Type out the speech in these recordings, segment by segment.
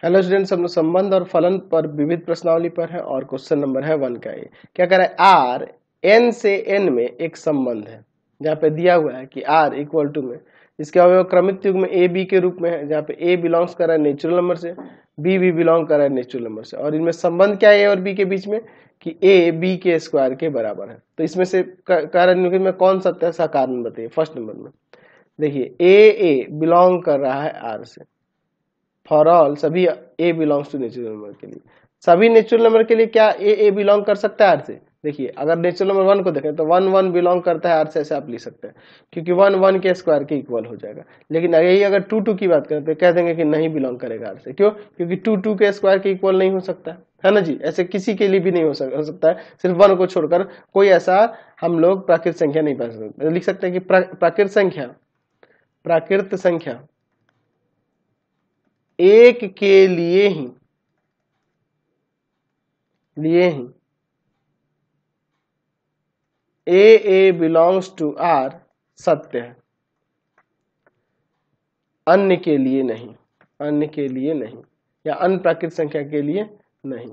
Hello students, हम लोग संबंध और फलन पर विविध प्रश्नावली पर है और क्वेश्चन नंबर है 1 का। ये क्या कर रहा है, आर एन से एन में एक संबंध है जहाँ पे दिया हुआ है कि आर इक्वल टू में इसके अवयव क्रमित युग्म में ए बी के रूप में है, जहाँ पे ए बिलोंग्स कर रहा है नेचुरल नंबर से, बी भी बिलोंग कर रहा है नेचुरल नंबर से, और इनमें संबंध क्या है ए और बी के बीच में कि ए बी के स्क्वायर के बराबर है। तो इसमें से कारण में कौन सा ऐसा कारण बताइए। फर्स्ट नंबर में देखिए ए बिलोंग कर रहा है आर से। फॉर ऑल सभी ए बिलोंग्स टू नेचुरल नंबर के लिए, सभी नेचुरल नंबर के लिए क्या ए बिलोंग कर सकता है आर से। देखिए अगर नेचुरल नंबर 1 को देखें तो 1 बिलोंग करता है आर से, ऐसे आप लिख सकते हैं क्योंकि 1 के स्क्वायर के इक्वल हो जाएगा। लेकिन यही अगर 2 की बात करें तो कह देंगे कि नहीं बिलोंग करेगा आर से। क्यों? क्योंकि 2 के स्क्वायर के इक्वल नहीं हो सकता है ना जी। ऐसे किसी के लिए भी नहीं हो सकता है, सिर्फ 1 को छोड़कर कोई ऐसा हम लोग प्राकृत संख्या नहीं पा सकते। लिख सकते हैं कि प्राकृत संख्या एक के लिए ही ए बिलोंग्स टू आर सत्य है, अन्य के लिए नहीं, या अन्य प्राकृत संख्या के लिए नहीं।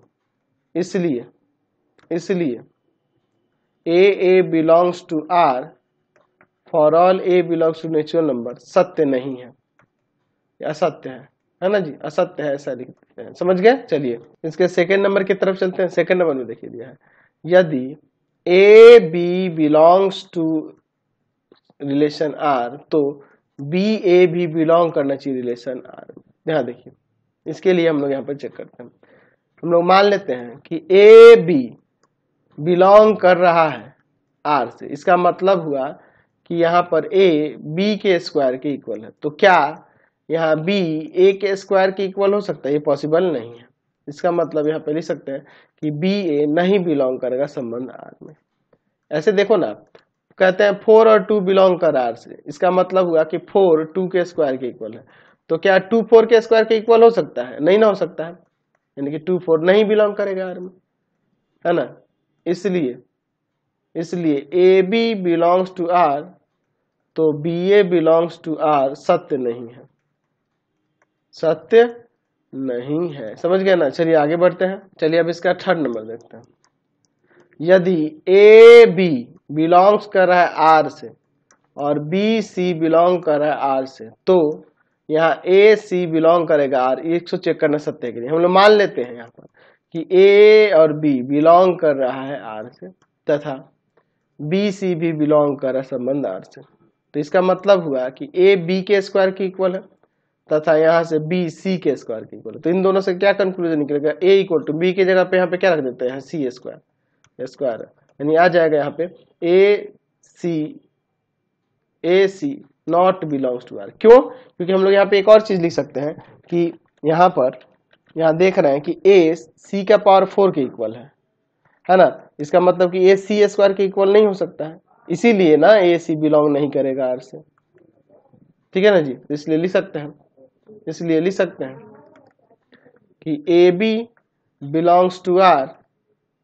इसलिए A belongs to R for all A belongs to natural number सत्य नहीं है, या असत्य है ना जी, असत्य है, ऐसा लिखते हैं। समझ गए? चलिए इसके सेकंड नंबर की तरफ चलते हैं। सेकंड नंबर में देखिए दिया है, यदि A B belongs to relation R तो बी ए भी बिलोंग करना चाहिए रिलेशन आर में। यहाँ देखिए, इसके लिए हम लोग यहाँ पर चेक करते हैं। हम लोग मान लेते हैं कि ए बी बिलोंग कर रहा है आर से। इसका मतलब हुआ कि यहाँ पर ए बी के स्क्वायर के इक्वल है। तो क्या यहाँ बी ए के स्क्वायर के इक्वल हो सकता है? ये पॉसिबल नहीं है। इसका मतलब यहाँ पे लिख सकते हैं कि बी ए नहीं बिलोंग करेगा संबंध आर में। ऐसे देखो ना, कहते हैं 4 और 2 बिलोंग कर आर से। इसका मतलब हुआ कि 4 2 के स्क्वायर के इक्वल है। तो क्या 2 4 के स्क्वायर के इक्वल हो सकता है? नहीं ना हो सकता है, यानी कि 2 4 नहीं बिलोंग करेगा आर में, है ना। इसलिए A B belongs to R तो B A belongs to R सत्य नहीं है। समझ गए ना? चलिए आगे बढ़ते हैं। चलिए अब इसका थर्ड नंबर देखते हैं। यदि ए बी बिलोंग्स कर रहा है आर से और बी सी बिलोंग कर रहा है आर से, तो यहाँ ए सी बिलोंग करेगा आर। इसको चेक करना सत्य के लिए हम लोग मान लेते हैं यहाँ पर कि ए और बी बिलोंग कर रहा है आर से तथा बी सी भी बिलोंग कर रहा है संबंध आर से। तो इसका मतलब हुआ कि ए बी के स्क्वायर के इक्वल है तथा यहाँ से बी सी के स्क्वायर के इक्वल है। तो इन दोनों से क्या कंक्लूजन निकलेगा? ए इक्वल टू बी की जगह पे यहाँ पे क्या रख देते हैं? सी स्क्वायर, यानी आ जाएगा यहाँ पे ए सी नॉट बिलोंग्स टू आर। क्यों? क्योंकि हम लोग यहाँ पे एक और चीज लिख सकते हैं कि यहाँ देख रहे हैं कि ए सी का पावर 4 के इक्वल है ना। इसका मतलब कि ए सी स्क्वायर के इक्वल नहीं हो सकता है, इसीलिए ना ए सी बिलोंग नहीं करेगा आर से। ठीक है ना जी। इसलिए लिख सकते हैं कि A B belongs to R,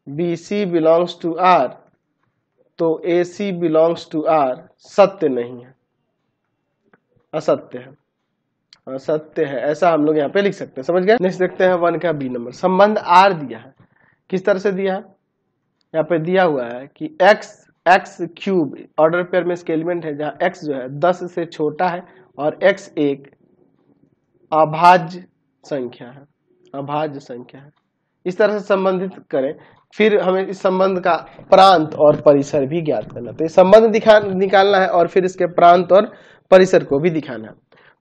B C belongs to R, तो A C belongs to R सत्य नहीं है, असत्य है। ऐसा हम लोग यहाँ पे लिख सकते हैं। समझ गए? नेक्स्ट देखते हैं 1 का बी नंबर। संबंध आर दिया है, किस तरह से दिया है? यहाँ पे दिया हुआ है कि एक्स क्यूब ऑर्डर पेयर में इसके एलिमेंट है, जहाँ एक्स जो है 10 से छोटा है और एक्स एक अभाज्य संख्या है। इस तरह से संबंधित करें। फिर हमें इस संबंध का प्रांत और परिसर भी ज्ञात करना। तो ये संबंध निकालना है और फिर इसके प्रांत और परिसर को भी दिखाना है।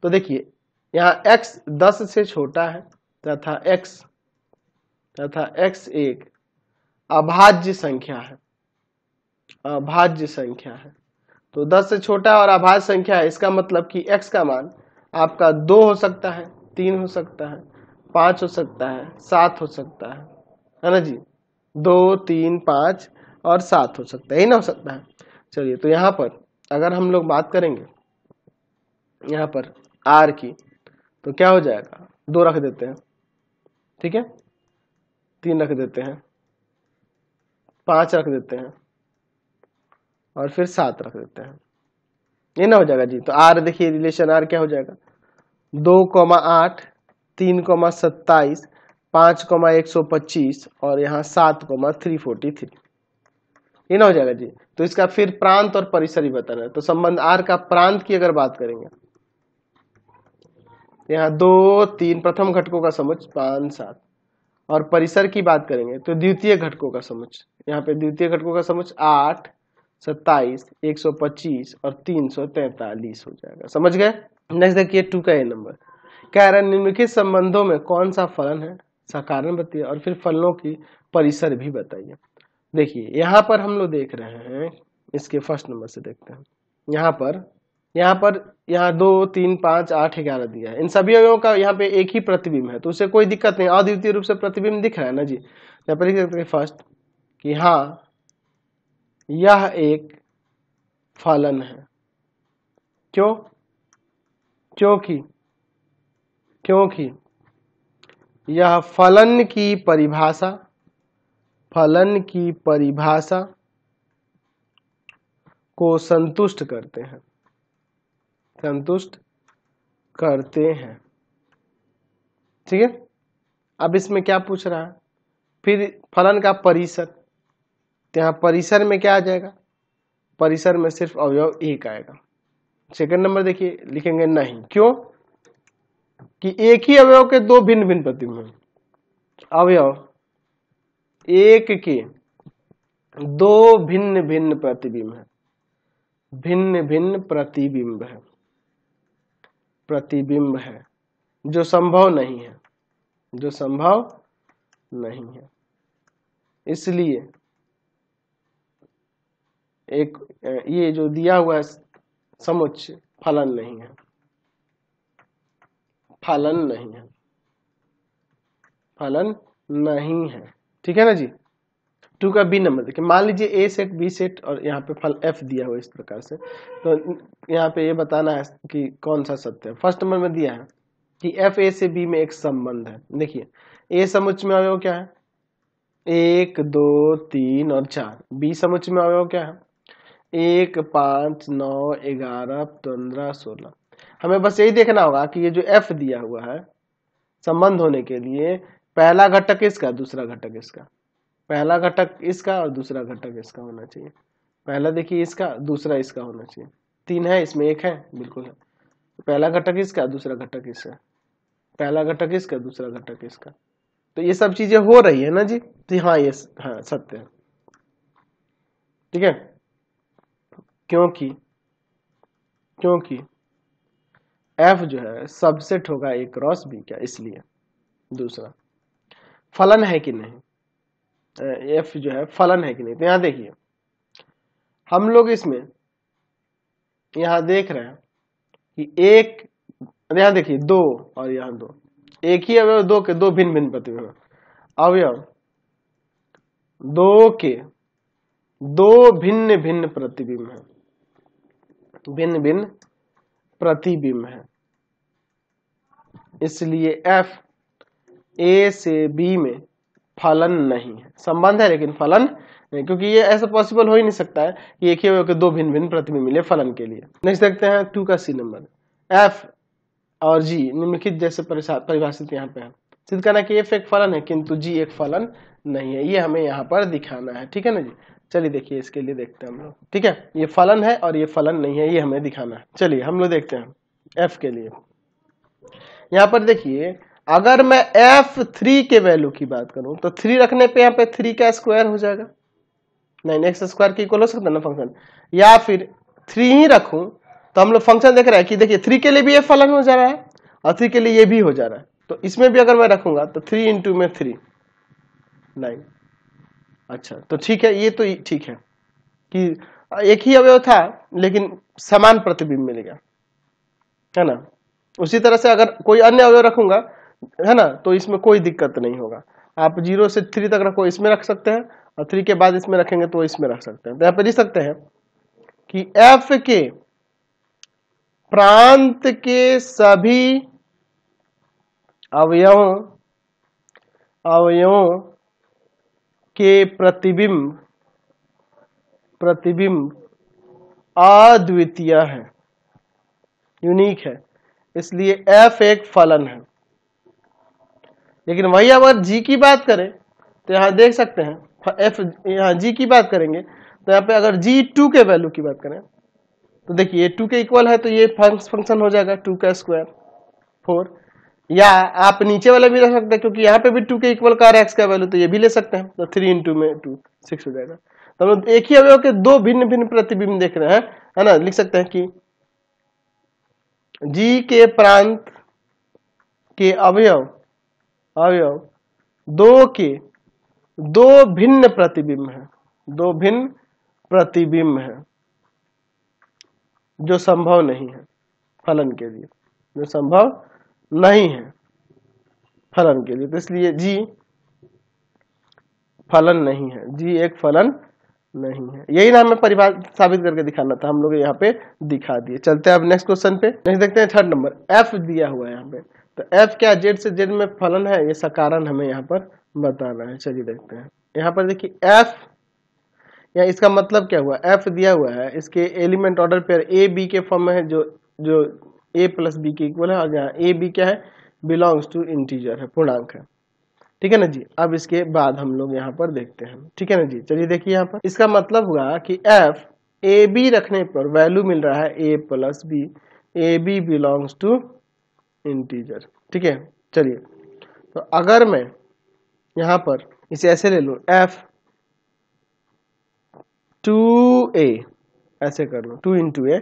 तो देखिए यहाँ x 10 से छोटा है तथा x एक अभाज्य संख्या है। तो 10 से छोटा और अभाज्य संख्या है, इसका मतलब कि x का मान आपका 2 हो सकता है, 3 हो सकता है, 5 हो सकता है, 7 हो सकता है ना जी। 2 3 5 और 7 हो सकता है, यही ना हो सकता है। चलिए तो यहाँ पर अगर हम लोग बात करेंगे यहाँ पर r की, तो क्या हो जाएगा? 2 रख देते हैं, ठीक है, 3 रख देते हैं, 5 रख देते हैं और फिर 7 रख देते हैं, ये ना हो जाएगा जी। तो r देखिए रिलेशन r क्या हो जाएगा? 2, 8 3,27, 5,125 और यहाँ 7,343, ये ना हो जाएगा जी। तो इसका फिर प्रांत और परिसर ही बताना है। तो संबंध आर का प्रांत की अगर बात करेंगे, यहाँ 2, 3 प्रथम घटकों का समुच्चय 5, 7 और परिसर की बात करेंगे तो द्वितीय घटकों का समुच्चय, यहाँ पे द्वितीय घटकों का समुच्चय 8, 27, 125 और 343 हो जाएगा। समझ गए? नेक्स्ट देखिए 2 का ए नंबर, कह रहा है निम्नलिखित संबंधों में कौन सा फलन है, साकारण बताइए और फिर फलनों की परिसर भी बताइए। देखिए यहाँ पर हम लोग देख रहे हैं, इसके फर्स्ट नंबर से देखते हैं। यहाँ 2, 3, 5, 8, 11 दिया है। इन सभी अवयवों का यहाँ पे एक ही प्रतिबिंब है, तो उसे कोई दिक्कत नहीं, अद्वितीय रूप से प्रतिबिंब दिख रहा है ना जी। यहाँ पर लिख सकते हैं फर्स्ट कि हाँ यह एक फलन है। क्यों? क्योंकि यह फलन की परिभाषा को संतुष्ट करते हैं। ठीक है, अब इसमें क्या पूछ रहा है, फिर फलन का परिसर, तो यहाँ परिसर में क्या आ जाएगा, परिसर में सिर्फ अवयव एक आएगा। सेकंड नंबर देखिए लिखेंगे नहीं, क्यों कि एक ही अवयव के दो भिन्न भिन्न प्रतिबिंब हैं। अवयव एक के दो भिन्न भिन्न प्रतिबिंब है, प्रतिबिंब है जो संभव नहीं है, इसलिए एक ये जो दिया हुआ है समुच्चय फलन नहीं है। ठीक है ना जी। 2 का बी नंबर देखिए, मान लीजिए ए सेट बी सेट और यहाँ पे फल एफ दिया हुआ इस प्रकार से, तो यहाँ पे ये बताना है कि कौन सा सत्य है। फर्स्ट नंबर में दिया है कि एफ ए से बी में एक संबंध है। देखिए ए समुच्चय में अवयव क्या है, 1, 2, 3 और 4। बी समुच्चय में अवयव क्या है, 1, 5, 9, 11, 15, 16। हमें बस यही देखना होगा कि ये जो एफ दिया हुआ है संबंध होने के लिए पहला घटक इसका, दूसरा घटक इसका, पहला घटक इसका और दूसरा घटक इसका होना चाहिए। पहला देखिए इसका, दूसरा इसका होना चाहिए। 3 है, इसमें 1 है, बिल्कुल है। पहला घटक इसका, दूसरा घटक इसका, पहला घटक इसका, दूसरा घटक इसका। तो ये सब चीजें हो रही है ना जी। तो हाँ ये हाँ सत्य है। ठीक है, क्योंकि एफ जो है सबसेट होगा ए क्रॉस बी का, इसलिए। दूसरा फलन है कि नहीं, एफ जो है फलन है कि नहीं, तो यहां देखिए हम लोग इसमें यहां देख रहे हैं कि एक, यहां देखिए 2 और यहां 2, एक ही अवयव दो के दो भिन्न भिन्न प्रतिबिंब, अवयव 2 के दो भिन्न भिन्न प्रतिबिंब है, इसलिए एफ ए से बी में फलन नहीं है। संबंध है लेकिन फलन नहीं, क्योंकि ये ऐसा पॉसिबल हो ही नहीं सकता है कि एक ही अवयव के दो भिन्न भिन्न प्रतिबिंब मिले फलन के लिए। नेक्स्ट देखते हैं 2 का सी नंबर, एफ और जी निम्नलिखित जैसे परिभाषित यहाँ पे है। सिद्ध करना कि एफ एक फलन है किंतु जी एक फलन नहीं है, ये हमें यहाँ पर दिखाना है। ठीक है ना जी। चलिए देखिए इसके लिए देखते हैं हम लोग। ठीक है, ये फलन है और ये फलन नहीं है, ये हमें दिखाना है। चलिए हम लोग देखते हैं एफ के लिए। यहाँ पर देखिए अगर मैं f3 के वैल्यू की बात करूं तो 3 रखने पे यहाँ पे 3 का स्क्वायर हो जाएगा, नहीं एक्स स्क्वायर के इक्वल हो सकता है ना फंक्शन, या फिर 3 ही रखूं तो हम लोग फंक्शन देख रहे हैं कि देखिए 3 के लिए भी ये फलन हो जा रहा है और 3 के लिए ये भी हो जा रहा है, तो इसमें भी अगर मैं रखूंगा तो 3 इंटू में 3 9। अच्छा तो ठीक है, ये तो ठीक है कि एक ही अवयव था लेकिन समान प्रतिबिंब मिलेगा, है ना। उसी तरह से अगर कोई अन्य अवयव रखूंगा, है ना, तो इसमें कोई दिक्कत नहीं होगा। आप 0 से 3 तक रखो, इसमें रख सकते हैं, और 3 के बाद इसमें रखेंगे तो इसमें रख सकते हैं। तो यहाँ पे लिख सकते हैं कि f के प्रांत के सभी अवयवों के प्रतिबिंब अद्वितीय है, यूनिक है, इसलिए f एक फलन है। लेकिन वही अगर जी की बात करें तो यहाँ देख सकते हैं एफ, यहाँ जी की बात करेंगे तो यहाँ पे अगर जी 2 के वैल्यू की बात करें तो देखिए 2 के इक्वल है तो ये फंक्शन हो जाएगा 2 का स्क्वायर 4, या आप नीचे वाला भी रख सकते हैं क्योंकि यहाँ पे भी 2 के इक्वल का एक्स का वैल्यू, तो ये भी ले सकते हैं, तो 3 इंटू में 2 6 हो जाएगा। तो हम लोग एक ही अवयव के दो भिन्न भिन्न प्रतिबिंब देख रहे हैं, है ना। लिख सकते हैं कि जी के प्रांत के अवयव दो के दो भिन्न प्रतिबिंब है, दो भिन्न प्रतिबिंब है जो संभव नहीं है फलन के लिए, जो संभव नहीं है फलन के लिए, तो इसलिए जी फलन नहीं है, जी एक फलन नहीं है। यही ना हमें परिभाषा साबित करके दिखाना था, हम लोग यहाँ पे दिखा दिए। चलते हैं अब नेक्स्ट क्वेश्चन पे। नेक्स्ट देखते हैं 3rd नंबर, एफ दिया हुआ है यहाँ पे, तो एफ क्या जेड से जेड में फलन है, ये कारण हमें यहाँ पर बताना है। चलिए देखते हैं, यहाँ पर देखिए एफ, या इसका मतलब क्या हुआ, एफ दिया हुआ है, इसके element order pair A B के फॉर्म में है, जो ए प्लस बी के इक्वल है, और यहाँ ए बी क्या है, बिलोंग्स टू इंटीजर है, पूर्णांक है, ठीक है ना जी। अब इसके बाद हम लोग यहाँ पर देखते हैं, ठीक है ना जी। चलिए देखिए यहाँ पर इसका मतलब हुआ कि एफ ए बी रखने पर वैल्यू मिल रहा है A plus B, A B belongs to integer, ठीक है। चलिए तो अगर मैं यहाँ पर इसे ऐसे ले लूँ, एफ 2a ऐसे कर लो, 2 इंटू ए,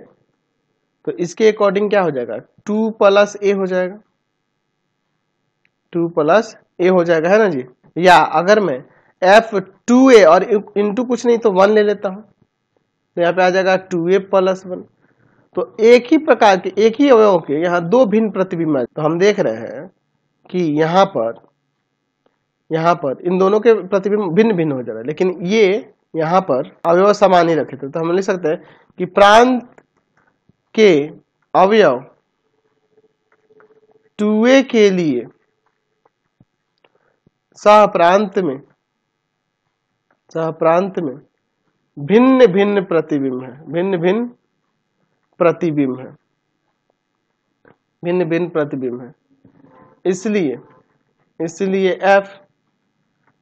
तो इसके अकॉर्डिंग क्या हो जाएगा, 2 प्लस ए हो जाएगा, 2 प्लस ए हो जाएगा, है ना जी। या अगर मैं एफ 2a और इंटू कुछ नहीं तो 1 ले लेता हूं, तो यहाँ पे आ जाएगा 2a प्लस 1। तो एक ही प्रकार के, एक ही अवयव के यहाँ दो भिन्न प्रतिबिंब है। तो हम देख रहे हैं कि यहाँ पर इन दोनों के प्रतिबिंब भिन्न भिन्न हो जा रहा है, लेकिन ये यहाँ पर अवयव समान ही रखे थे। तो हम लिख सकते हैं कि प्रांत के अवयव 2a के लिए सह प्रांत में भिन्न भिन्न प्रतिबिंब है, भिन्न भिन्न प्रतिबिंब है। इसलिए एफ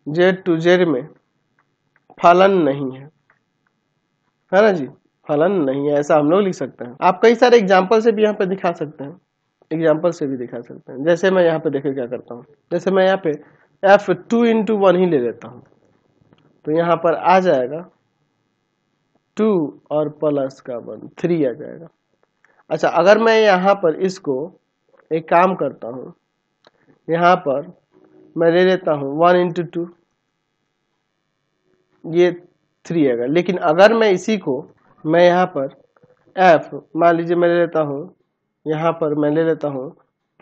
जेड टू जेड में फलन नहीं है ना जी, फलन नहीं है, ऐसा हम लोग लिख सकते हैं। आप कई सारे एग्जाम्पल से भी यहाँ पे दिखा सकते हैं, जैसे मैं यहाँ पे देखिए क्या करता हूँ, जैसे मैं यहाँ पे एफ 2 इंटू 1 ही ले लेता हूँ, तो यहाँ पर आ जाएगा 2 और प्लस का 1 3 आ जाएगा। अच्छा, अगर मैं यहाँ पर इसको एक काम करता हूँ, यहाँ पर मैं ले लेता हूँ 1 इंटू 2, ये 3 आएगा। लेकिन अगर मैं इसी को मैं यहाँ पर f मान लीजिए मैं ले लेता हूँ, यहाँ पर मैं ले लेता हूँ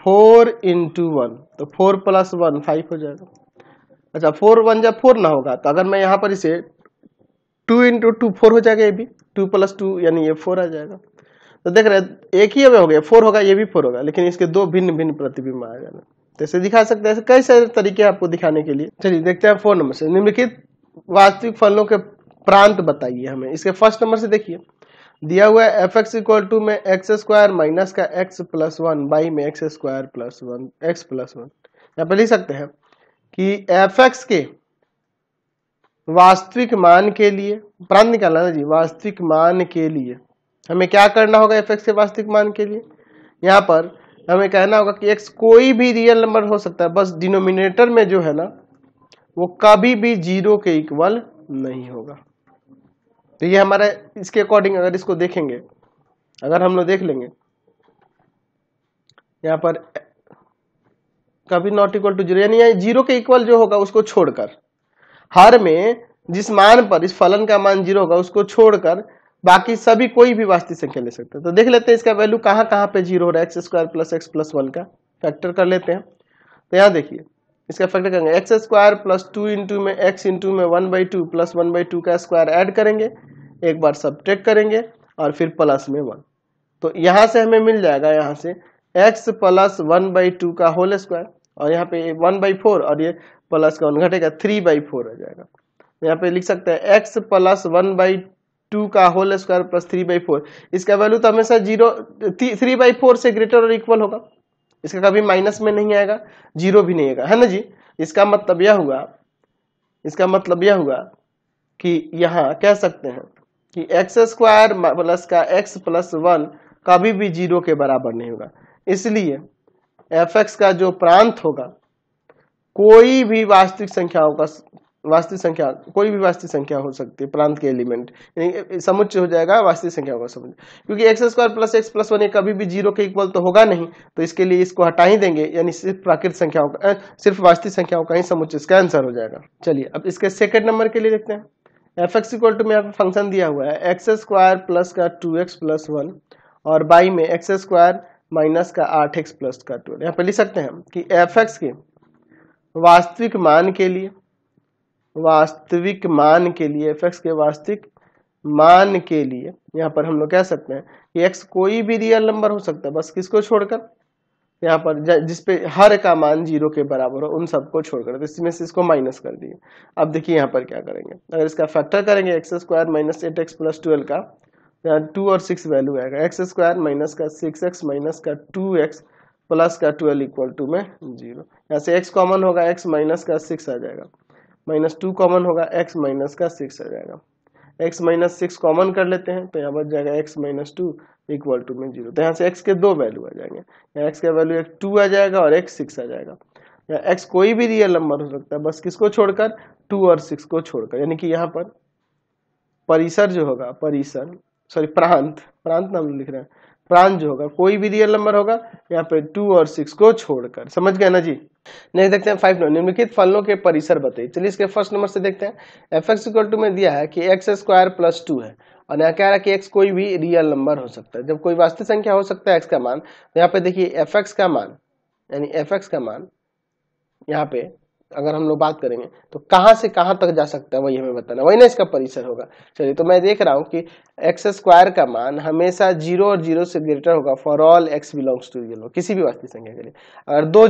4 इंटू 1, तो 4 प्लस 1 5 हो जाएगा। अच्छा, 4 1 जब 4 ना होगा, तो अगर मैं यहाँ पर इसे 2 इंटू 2 4 हो जाएगा, ये भी 2 प्लस 2 यानी ये 4 आ जाएगा। तो देख रहे हैं एक ही अवयव हो गया, 4 होगा, ये भी 4 होगा, लेकिन इसके दो भिन्न भिन्न प्रतिबिंब आ जाएगा। तो इसे दिखा सकते हैं, कई सारे तरीके आपको दिखाने के लिए। चलिए देखते हैं 4 नंबर से, निम्नलिखित वास्तविक फलनों के प्रांत बताइए हमें। इसके फर्स्ट नंबर से देखिए, दिया हुआ है एफ एक्स इक्वल टू में एक्स स्क्वायर माइनस का एक्स प्लस 1 बाई में x square plus 1 x plus 1। यहाँ पे लिख सकते हैं कि एफ एक्स के वास्तविक मान के लिए प्रांत निकालना ना जी, वास्तविक मान के लिए हमें क्या करना होगा, एफ एक्स के वास्तविक मान के लिए यहाँ पर हमें कहना होगा कि एक्स कोई भी रियल नंबर हो सकता है, बस डिनोमिनेटर में जो है ना वो कभी भी 0 के इक्वल नहीं होगा। तो ये हमारा इसके अकॉर्डिंग अगर इसको देखेंगे, अगर हम लोग देख लेंगे यहाँ पर कभी नॉट इक्वल टू 0, यानी 0 के इक्वल जो होगा उसको छोड़कर, हर में जिस मान पर इस फलन का मान 0 होगा उसको छोड़कर बाकी सभी कोई भी वास्तविक संख्या ले सकते हैं। तो देख लेते हैं इसका वैल्यू कहाँ कहाँ पे 0 हो रहा है, x square plus x plus 1 का फैक्टर कर लेते हैं। तो यहाँ देखिए इसका फैक्टर करेंगे, एक्स स्क्वायर प्लस 2 इंटू में एक्स इंटू में 1/2 प्लस 1/2 का स्क्वायर ऐड करेंगे, एक बार सब्ट्रैक्ट करेंगे और फिर प्लस में 1। तो यहाँ से हमें मिल जाएगा, यहाँ से x प्लस 1/2 का होल स्क्वायर, और यहाँ पे 1/4 और ये प्लस का 1 घटेगा 3/4 आ जाएगा। यहाँ पे लिख सकते हैं x प्लस 1/2 का होल स्क्वायर प्लस 3/4। इसका वैल्यू तो हमेशा 3/4 से ग्रेटर और इक्वल होगा, इसका कभी माइनस में नहीं आएगा, जीरो भी नहीं आएगा, है ना जी। इसका मतलब यह हुआ कि यहाँ कह सकते हैं कि एक्स स्क्वायर प्लस का एक्स प्लस वन कभी भी जीरो के बराबर नहीं होगा। इसलिए एफ एक्स का जो प्रांत होगा कोई भी वास्तविक संख्या कोई भी वास्तविक संख्या हो सकती है, प्रांत के एलिमेंट यानी समुच्चय हो जाएगा वास्तविक संख्याओं का समुच्चय, क्योंकि x square plus x plus one कभी भी जीरो के इक्वल तो होगा नहीं, तो इसके लिए इसको हटा ही देंगे, यानी सिर्फ प्राकृतिक संख्याओं का सिर्फ वास्तविक संख्याओं का ही समुच्चय इसका आंसर हो जाएगा। चलिए अब इसके सेकंड नंबर के लिए देखते हैं। एफ एक्स इक्वल टू में यहाँ पे फंक्शन दिया हुआ है एक्स स्क्वायर प्लस का 2x प्लस 1 और बाई में एक्स स्क्वायर माइनस का 8x प्लस का 12। यहाँ पे लिख सकते हैं कि एफ एक्स के वास्तविक मान के लिए एफ एक्स के वास्तविक मान के लिए यहाँ पर हम लोग कह सकते हैं कि एक्स कोई भी रियल नंबर हो सकता है, बस किसको छोड़कर, यहाँ पर जिसपे हर का मान जीरो के बराबर हो उन सबको छोड़कर, तो इसमें से इसको माइनस कर दिए। अब देखिए यहाँ पर क्या करेंगे, अगर इसका फैक्टर करेंगे x square minus 8x plus 12 का, यहाँ 2 और 6 वैल्यू आएगा, एक्स स्क्वायर माइनस का 6x माइनस का 2x प्लस का 12 इक्वल टू में 0। यहाँ से x कॉमन होगा, x माइनस का 6 आ जाएगा, माइनस 2 कॉमन होगा, x माइनस का 6 आ जाएगा, x माइनस 6 कॉमन कर लेते हैं तो यहाँ बच जाएगा x माइनस 2 इक्वल टू में 0। तो यहाँ से x के दो वैल्यू आ जाएंगे, यहाँ x का वैल्यू एक 2 आ जाएगा और x 6 आ जाएगा। यहाँ x कोई भी रियल नंबर हो सकता है, बस किसको छोड़कर, 2 और 6 को छोड़कर, यानी कि यहाँ पर परिसर जो होगा, प्रांत नाम लिख रहे हैं, प्रांत जो होगा कोई भी रियल नंबर होगा यहाँ पे 2 और 6 को छोड़कर, समझ गए ना जी। नहीं देखते हैं 5 निम्नलिखित फलनों के परिसर बताइए। चलिए इसके फर्स्ट नंबर से देखते हैं। एफ एक्स इक्वल टू में दिया है कि एक्स स्क्वायर प्लस 2 है और यहाँ कह रहा है कि एक्स कोई भी रियल नंबर हो सकता है। जब कोई वास्तविक संख्या हो सकता है एक्स का मान, तो यहाँ पे देखिए एफ एक्स का मान यानी एफ एक्स का मान यहाँ पे अगर हम लोग बात करेंगे तो कहां से कहां तक जा सकता है वही हमें बताना, वही ना इसका परिसर होगा। चलिए तो मैं देख रहा हूं कि एक्स स्क्वायर का मान हमेशा 0 और 0 से ग्रेटर होगा for all x belongs to real, किसी भी वास्तविक संख्या के लिए। अगर दो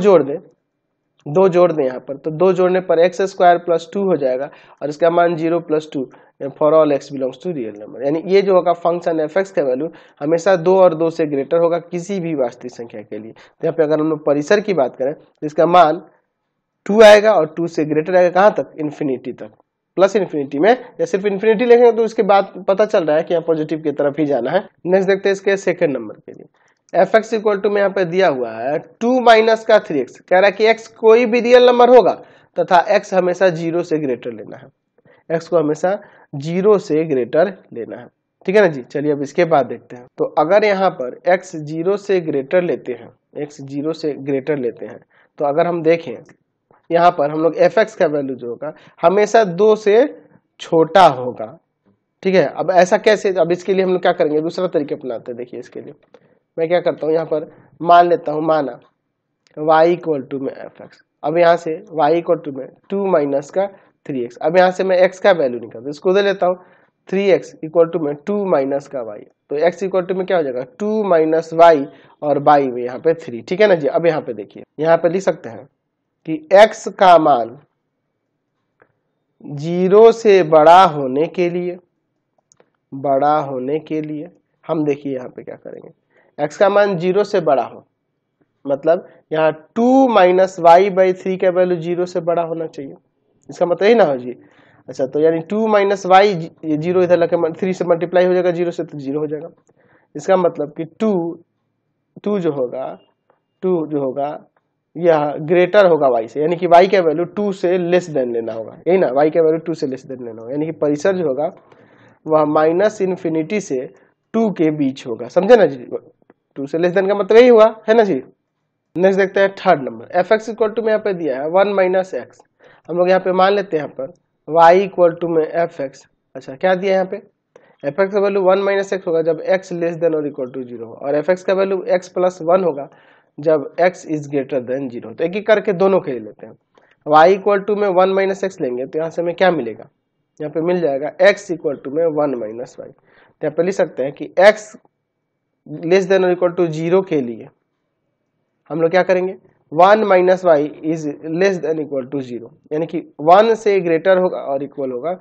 जोड़ दें यहाँ पर, तो 2 जोड़ने पर एक्स स्क्वायर प्लस 2 हो जाएगा और इसका मान 0 plus 2 for all x belongs to real number, यानी ये जो होगा फंक्शन एफ एक्स का वैल्यू हमेशा 2 और 2 से ग्रेटर होगा किसी भी वास्तविक संख्या के लिए। तो यहाँ पे अगर हम लोग परिसर की बात करें तो इसका मान 2 आएगा और 2 से ग्रेटर आएगा कहां तक, इन्फिनिटी तक, प्लस इन्फिनिटी में, या सिर्फ इन्फिनिटी लिखेंगे तो उसके बाद पता चल रहा है कि यहाँ पॉजिटिव की तरफ ही जाना है। नेक्स्ट देखते हैं इसके सेकंड नंबर के लिए। एफ एक्स इक्वल टू में यहाँ पे दिया हुआ है 2 माइनस का 3x, कह रहा है कि x कोई भी रियल नंबर होगा तथा x हमेशा 0 से ग्रेटर लेना है, x को हमेशा 0 से ग्रेटर लेना है, ठीक है ना जी। चलिए अब इसके बाद देखते हैं। तो अगर यहाँ पर x 0 से ग्रेटर लेते हैं, तो अगर हम देखें यहाँ पर हम लोग एफ एक्स का वैल्यू जो होगा हमेशा 2 से छोटा होगा, ठीक है। अब ऐसा कैसे, अब इसके लिए हम लोग क्या करेंगे, दूसरा तरीका अपनाते हैं। देखिए इसके लिए मैं क्या करता हूँ, यहाँ पर मान लेता हूँ, माना y इक्वल टू में एफ एक्स, अब यहाँ से y इक्वल टू में 2 माइनस का 3x, अब यहाँ से मैं x का वैल्यू निकालता हूँ, इसको दे लेता हूँ 3x इक्वल टू में 2 माइनस का y, तो x इक्वल टू में क्या हो जाएगा 2 माइनस y और y में यहाँ पे 3, ठीक है ना जी। अब यहाँ पे देखिए, यहाँ पे लिख सकते हैं कि x का मान 0 से बड़ा होने के लिए हम देखिए यहाँ पे क्या करेंगे, x का मान 0 से बड़ा हो, मतलब यहाँ 2 माइनस वाई बाई 3 का वैल्यू 0 से बड़ा होना चाहिए, इसका मतलब ही ना हो जी। अच्छा तो यानी 2 माइनस वाई, ये 0 इधर लगे 3 से मल्टीप्लाई हो जाएगा 0 से, तो 0 हो जाएगा। इसका मतलब कि 2 जो होगा यह ग्रेटर होगा y से, यानी कि y का वैल्यू 2 से लेस देन लेना होगा, यही ना, y का वैल्यू 2 से लेस देन लेना होगा, यानी कि परिसर जो होगा वह माइनस इन्फिनिटी से 2 के बीच होगा, समझे ना जी। 2 से लेस देन का मतलब यही हुआ, है ना जी। नेक्स्ट देखते हैं third number. F x equal to में यहाँ पे दिया है 1 माइनस एक्स, हम लोग यहाँ पे मान लेते हैं यहाँ पर y इक्वल टू में एफ एक्स। अच्छा क्या दिया है यहाँ पे, एफ एक्स का वैल्यू 1 माइनस एक्स होगा जब x लेस देन और इक्वल टू 0 हो, और एफ एक्स का वैल्यू x प्लस 1 होगा जब x इज ग्रेटर देन 0। तो एक एक करके दोनों के लिए लेते हैं। y इक्वल टू में 1 माइनस एक्स लेंगे तो यहाँ से हमें क्या मिलेगा, यहाँ पे मिल जाएगा x इक्वल टू में 1 माइनस वाई। तो यहाँ पे लिख सकते हैं कि x लेस देन और इक्वल टू 0 के लिए हम लोग क्या करेंगे, 1 minus y is less than equal to 0, यानी कि 1 से ग्रेटर होगा और इक्वल होगा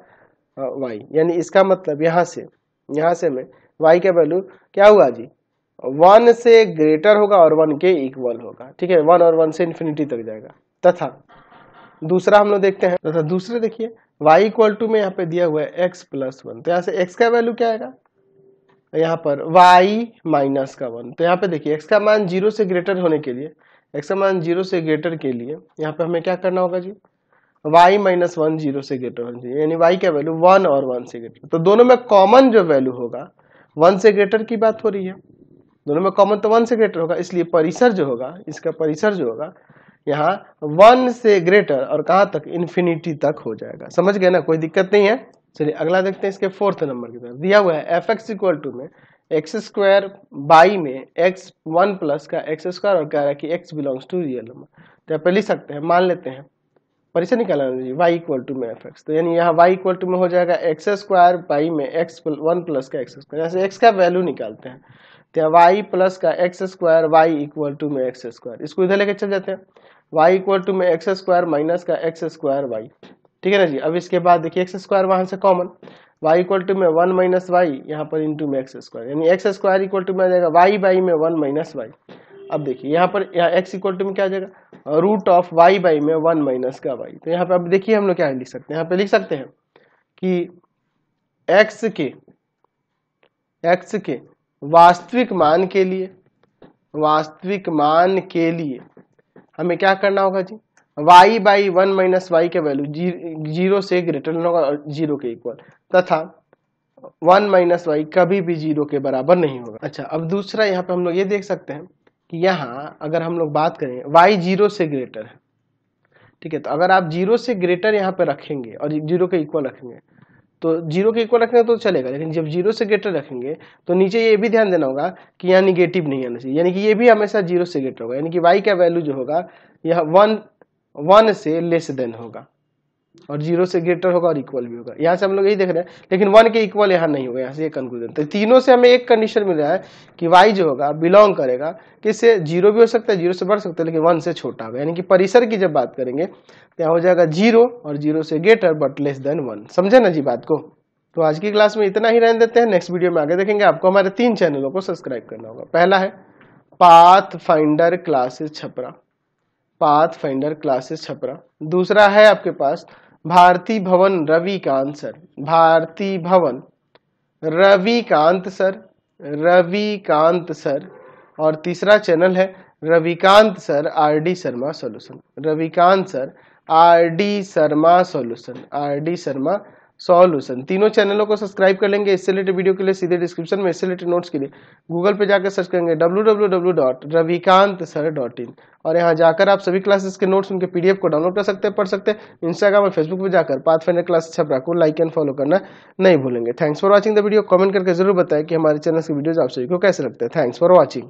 y, यानी इसका मतलब यहाँ से हमें y का वैल्यू क्या हुआ जी 1 से ग्रेटर होगा और 1 के इक्वल होगा, ठीक है, 1 और 1 से इन्फिनिटी तक जाएगा। तथा दूसरा हम लोग देखते हैं, तथा दूसरे देखिए y इक्वल टू में यहाँ पे दिया हुआ है x प्लस 1, तो यहाँ से x का वैल्यू क्या आएगा, यहाँ पर y माइनस का 1। तो यहाँ पे देखिए x का मान 0 से ग्रेटर होने के लिए, x का मान 0 से ग्रेटर के लिए यहाँ पे हमें क्या करना होगा जी, y माइनस 1 0 से ग्रेटर होना चाहिए, यानी y का वैल्यू 1 और 1 से ग्रेटर। तो दोनों में कॉमन जो वैल्यू होगा 1 से ग्रेटर की बात हो रही है, दोनों में कॉमन तो 1 से ग्रेटर होगा, इसलिए परिसर जो होगा, इसका परिसर जो होगा यहाँ 1 से ग्रेटर और कहाँ तक, इन्फिनिटी तक हो जाएगा। समझ गए ना, कोई दिक्कत नहीं है। चलिए अगला देखते हैं, इसके 4th नंबर की तरफ दिया हुआ है fx इक्वल टू में एक्स स्क्वायर बाई में x 1 प्लस का एक्स स्क्वायर और कह रहा है कि x belongs to real number. तो यहाँ पे लिख सकते हैं, मान लेते हैं परिचय निकालना y इक्वल टू में fx, तो यानी यहाँ y इक्वल टू में हो जाएगा एक्स स्क्वायर बाई में x 1 प्लस का एक्स स्क्वायर, यहाँ से x का वैल्यू निकालते हैं, तो y प्लस का x square y equal to में एक्स स्क्वायर, इसको इधर लेके चल जाते हैं, y इक्वल टू में एक्स स्क्वायर माइनस का एक्स स्क्वायर y, ठीक है ना जी। अब इसके बाद देखिए एक्स स्क्वायर वहां से कॉमन, y इक्वल टू में 1 माइनस वाई यहाँ पर इंटू में एक्स स्क्वायर, यानी एक्स स्क्वायर इक्वल टू में आ जाएगा y बाई में 1 माइनस वाई। अब देखिए यहाँ पर x इक्वल टू में क्या आ जाएगा, रूट ऑफ y बाई में 1 माइनस का y। तो यहाँ पे अब देखिए हम लोग क्या लिख सकते हैं, यहाँ पे लिख सकते हैं कि x के वास्तविक मान के लिए हमें क्या करना होगा जी, y बाई 1 माइनस वाई का वैल्यू 0 से ग्रेटर होगा और 0 के इक्वल, तथा 1 माइनस वाई कभी भी 0 के बराबर नहीं होगा। अच्छा, अब दूसरा यहाँ पे हम लोग ये देख सकते हैं कि यहाँ अगर हम लोग बात करें y 0 से ग्रेटर है, ठीक है, तो अगर आप 0 से ग्रेटर यहाँ पे रखेंगे और 0 के इक्वल रखेंगे, तो 0 के इक्वल रखेंगे तो चलेगा, लेकिन जब 0 से ग्रेटर रखेंगे तो नीचे ये भी ध्यान देना होगा कि यहाँ निगेटिव नहीं आना चाहिए, यानी कि ये भी हमेशा 0 से ग्रेटर होगा, यानी कि y का वैल्यू जो होगा यह 1 से लेस देन होगा और 0 से ग्रेटर होगा और इक्वल भी होगा। यहाँ से हम लोग यही देख रहे हैं, लेकिन 1 के इक्वल यहाँ नहीं होगा, यहाँ से ये कंक्लूजन। तो तीनों से हमें एक कंडीशन मिल रहा है कि y जो होगा बिलोंग करेगा किससे, 0 भी हो सकता है, 0 से बढ़ सकता है, लेकिन 1 से छोटा होगा, यानी कि परिसर की जब बात करेंगे तो यहाँ हो जाएगा 0 और 0 से ग्रेटर बट लेस देन 1। समझे ना जी बात को। तो आज की क्लास में इतना ही रहने देते हैं, नेक्स्ट वीडियो में आगे देखेंगे। आपको हमारे 3 चैनलों को सब्सक्राइब करना होगा। पहला है path finder classes Chhapra, path finder classes Chhapra. दूसरा है आपके पास भारती भवन रविकांत सर, भारती भवन रविकांत सर। और तीसरा चैनल है Ravikant sir RD Sharma solution, Ravikant sir RD Sharma solution. तीनों चैनलों को सब्सक्राइब कर लेंगे। इससे रिलेटेड वीडियो के लिए सीधे डिस्क्रिप्शन में, इससे रिलेटेड नोट्स के लिए गूगल पे जाकर सर्च करेंगे www.ravikantsir.in और यहाँ जाकर आप सभी क्लासेस के नोट्स, उनके PDF को डाउनलोड कर सकते हैं, पढ़ सकते हैं। इंस्टाग्राम और फेसबुक पे जाकर पाथफाइंडर क्लास छपरा को लाइक एंड फॉलो करना नहीं भूलेंगे। Thanks for watching the video. Comment करके जरूर बताएं कि हमारे चैनल के वीडियोज आप सभी को कैसे लगते हैं। Thanks for watching.